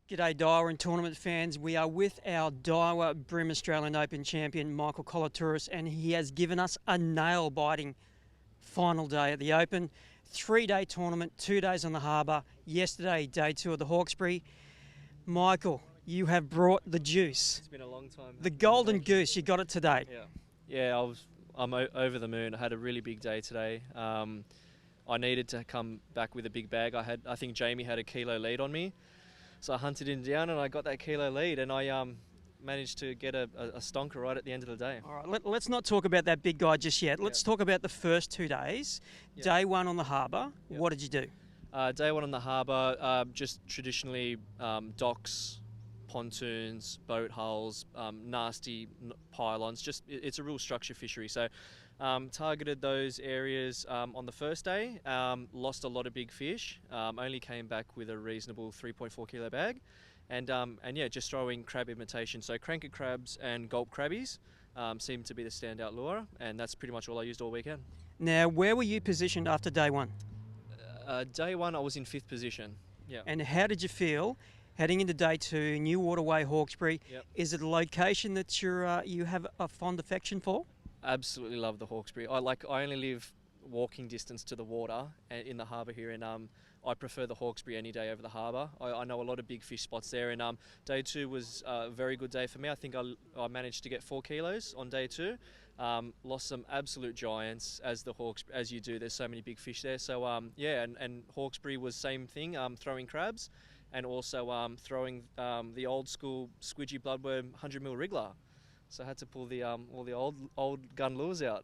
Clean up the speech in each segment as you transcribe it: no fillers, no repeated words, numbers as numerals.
G'day Daiwa and tournament fans. We are with our Daiwa BREAM Australian Open champion Michael Colotouros, and he has given us a nail-biting final day at the Open. 3-day tournament, 2 days on the harbour. Yesterday, day 2 of the Hawkesbury. Michael, you have brought the juice. It's been a long time. The golden goose, you got it today. Yeah. I'm over the moon. I had a really big day today. I needed to come back with a big bag. I think Jamie had a kilo lead on me. So I hunted him down and I got that kilo lead, and I managed to get a stonker right at the end of the day. All right, let's not talk about that big guy just yet. Let's talk about the first 2 days. Day 1 on the harbour, what did you do? Day 1 on the harbour, just traditionally docks, pontoons, boat hulls, nasty pylons. It's a real structure fishery. So targeted those areas on the first day, lost a lot of big fish, only came back with a reasonable 3.4 kilo bag, and yeah, just throwing crab imitation. So cranker crabs and gulp crabbies seemed to be the standout lure, and that's pretty much all I used all weekend. Now, where were you positioned after day 1? Day 1 I was in 5th position. Yeah. And how did you feel heading into day 2, New Waterway, Hawkesbury? Yep. Is it a location that you have a fond affection for? Absolutely love the Hawkesbury. I only live walking distance to the water in the harbour here, and I prefer the Hawkesbury any day over the harbour. I know a lot of big fish spots there, and day 2 was a very good day for me. I think I managed to get 4 kilos on day 2. Lost some absolute giants as you do. There's so many big fish there. So yeah, and Hawkesbury was same thing, throwing crabs, and also throwing the old school squidgy bloodworm 100mm wriggler. So I had to pull the all the old gun lures out.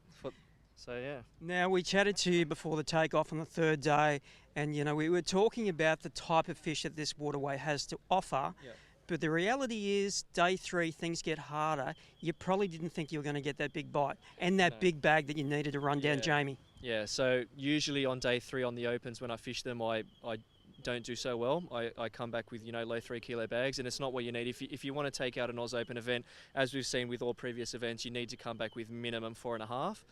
So yeah. Now, we chatted to you before the takeoff on the 3rd day, and we were talking about the type of fish that this waterway has to offer. Yep. But the reality is, day 3 things get harder. You probably didn't think you were going to get that big bite and that big bag that you needed to run down Jamie. Yeah. So usually on day 3 on the opens, when I fish them, I don't do so well. I come back with low 3 kilo bags, and it's not what you need. If you want to take out an Oz Open event, as we've seen with all previous events, you need to come back with minimum 4.5.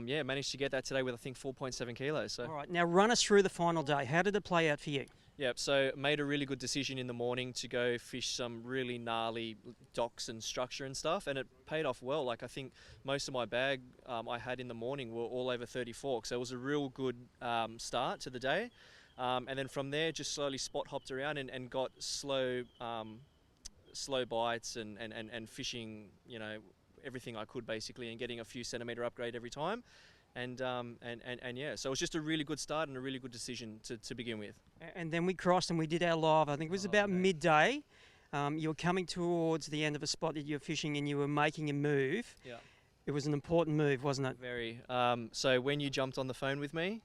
Yeah, managed to get that today with I think 4.7 kilos. So. All right, now run us through the final day. How did it play out for you? Yep, so made a really good decision in the morning to go fish some really gnarly docks and structure and stuff, and it paid off well. Like I think most of my bag I had in the morning were all over 30 forks, so it was a real good start to the day. And then from there, just slowly spot hopped around and got slow bites and fishing, everything I could basically, and getting a few centimetre upgrade every time. And yeah, so it was just a really good start and a really good decision to begin with. And then we crossed and we did our live. I think it was about midday. You were coming towards the end of a spot that you were fishing, and you were making a move. Yeah. It was an important move, wasn't it? Very. So when you jumped on the phone with me,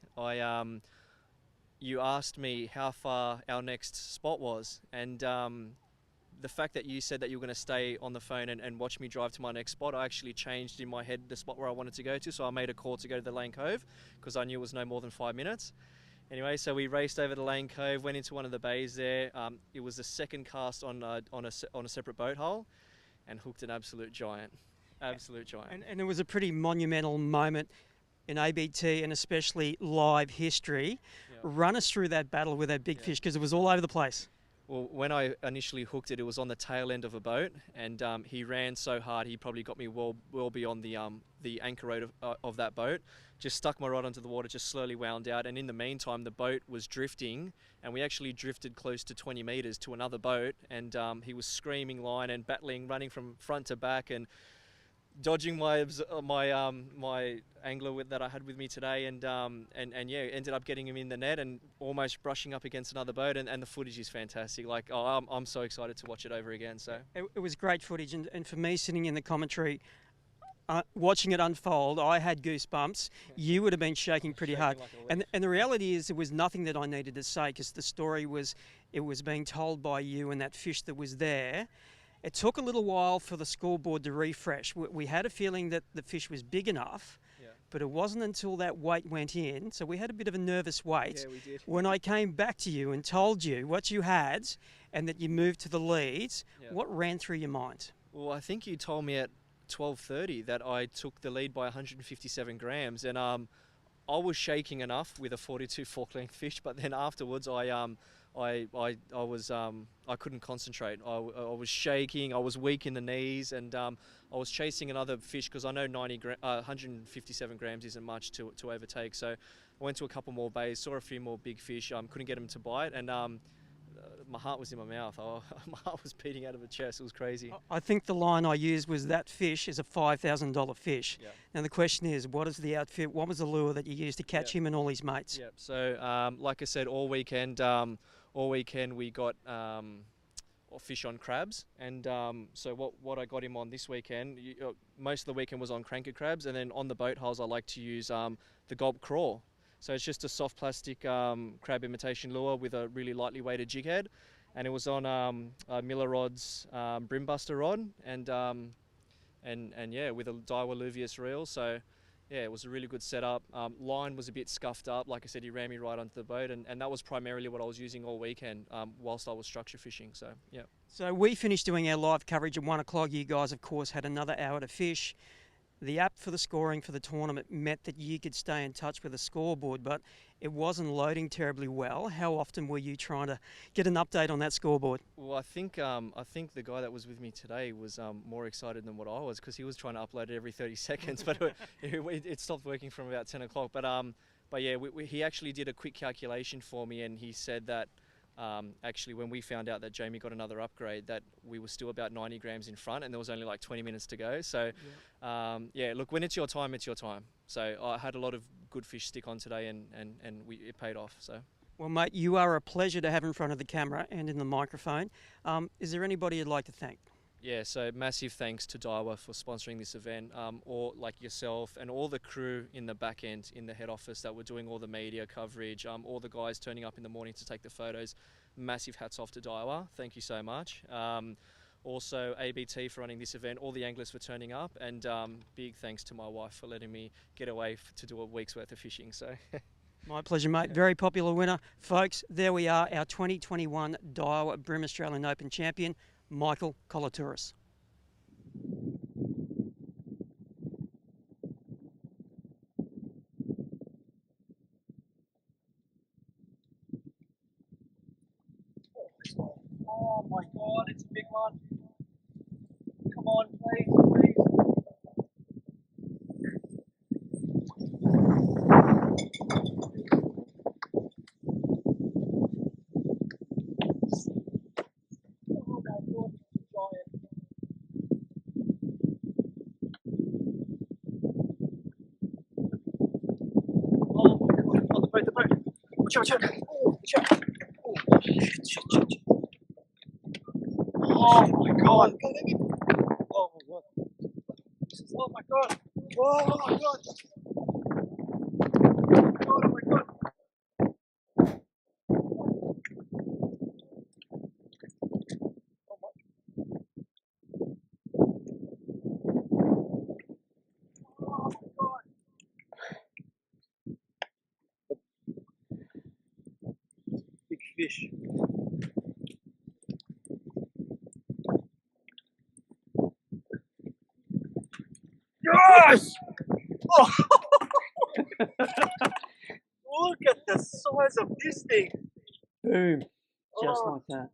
you asked me how far our next spot was, and the fact that you said that you were going to stay on the phone and watch me drive to my next spot, I actually changed in my head the spot where I wanted to go to. So I made a call to go to the Lane Cove because I knew it was no more than 5 minutes. Anyway, so we raced over to Lane Cove, went into one of the bays there. It was the second cast on a separate boat hull, and hooked an absolute giant. Absolute giant. And it was a pretty monumental moment in ABT and especially live history. Yep. Run us through that battle with that big fish, because it was all over the place. Well, when I initially hooked it, it was on the tail end of a boat, and he ran so hard he probably got me well beyond the anchor rod of that boat. Just stuck my rod onto the water, just slowly wound out, and in the meantime the boat was drifting, and we actually drifted close to 20 metres to another boat, and he was screaming line and battling, running from front to back and dodging my angler that I had with me today, and yeah, ended up getting him in the net and almost brushing up against another boat, and the footage is fantastic. Like, I'm so excited to watch it over again. So it was great footage, and for me sitting in the commentary, watching it unfold, I had goosebumps. You would have been shaking pretty hard. Like and the reality is, it was nothing that I needed to say, because the story was being told by you and that fish that was there. It took a little while for the scoreboard to refresh. We had a feeling that the fish was big enough, but it wasn't until that weight went in, so we had a bit of a nervous wait. Yeah, we did. When I came back to you and told you what you had and that you moved to the leads, what ran through your mind? Well, I think you told me at 12:30 that I took the lead by 157 grams, and I was shaking enough with a 42 fork length fish, but then afterwards I I couldn't concentrate. I was shaking. I was weak in the knees, and I was chasing another fish because I know 157 grams isn't much to overtake. So I went to a couple more bays, saw a few more big fish. Couldn't get them to bite, and my heart was in my mouth. My heart was beating out of my chest. It was crazy. I think the line I used was that fish is a $5,000 fish. Yeah. Now the question is, what is the outfit? What was the lure that you used to catch him and all his mates? Yeah. So like I said, all weekend we got fish on crabs, and so what I got him on this weekend, most of the weekend was on cranker crabs, and then on the boat hulls I like to use the gulp crawl. So it's just a soft plastic crab imitation lure with a really lightly weighted jig head, and it was on Miller Rod's Brim Buster rod, and yeah, with a Daiwa Luvius reel. So yeah, it was a really good setup. Line was a bit scuffed up. Like I said, he ran me right onto the boat, and that was primarily what I was using all weekend whilst I was structure fishing. So yeah. So we finished doing our live coverage at 1 o'clock. You guys, of course, had another hour to fish. The app for the scoring for the tournament meant that you could stay in touch with the scoreboard, but it wasn't loading terribly well. How often were you trying to get an update on that scoreboard? Well, I think the guy that was with me today was more excited than what I was, because he was trying to upload it every 30 seconds, but it stopped working from about 10 o'clock. But yeah, he actually did a quick calculation for me, and he said that actually when we found out that Jamie got another upgrade, that we were still about 90 grams in front, and there was only like 20 minutes to go. So yeah, look, when it's your time, it's your time. So I had a lot of good fish stick on today, and it paid off. So. Well, mate, you are a pleasure to have in front of the camera and in the microphone. Is there anybody you'd like to thank? Yeah, so massive thanks to Daiwa for sponsoring this event, or like yourself and all the crew in the back end, in the head office that were doing all the media coverage, all the guys turning up in the morning to take the photos. Massive hats off to Daiwa. Thank you so much. Also ABT for running this event, all the anglers for turning up, and big thanks to my wife for letting me get away to do a week's worth of fishing. So. My pleasure, mate. Very popular winner. Folks, there we are, our 2021 Daiwa BREAM Australian Open champion, Michael Colotouros. Oh my God, it's a big one. Come on, please, please. Oh my God, it's a giant. Oh my God, oh, the boat. Watch out, watch out. Oh, watch out. Oh, shit. Oh my God. Oh my God. Oh my God. Oh my God. Oh my God. Big fish. Yes! Oh. Look at the size of this thing. Boom. Just Oh. like that.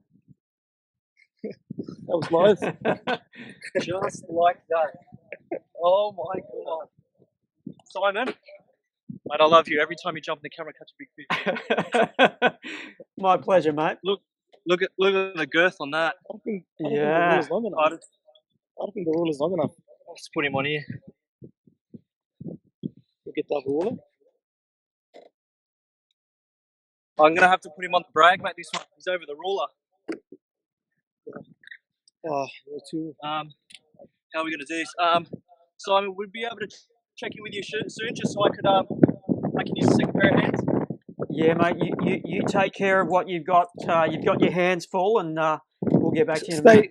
That was close. Just like that. Oh my God. Simon, mate, I love you. Every time you jump in the camera, catch a big fish. My pleasure, mate. Look at the girth on that. I don't think the rule is long enough. I don't think the rule is long enough. Let's put him on here. We'll get that ruler. I'm gonna have to put him on the brag, mate. This one, he's over the ruler. Oh, too. How are we gonna do this? Simon, would be able to check in with you soon, just so I can use a second pair of hands. Yeah, mate. You take care of what you've got. You've got your hands full, and we'll get back to you in a minute.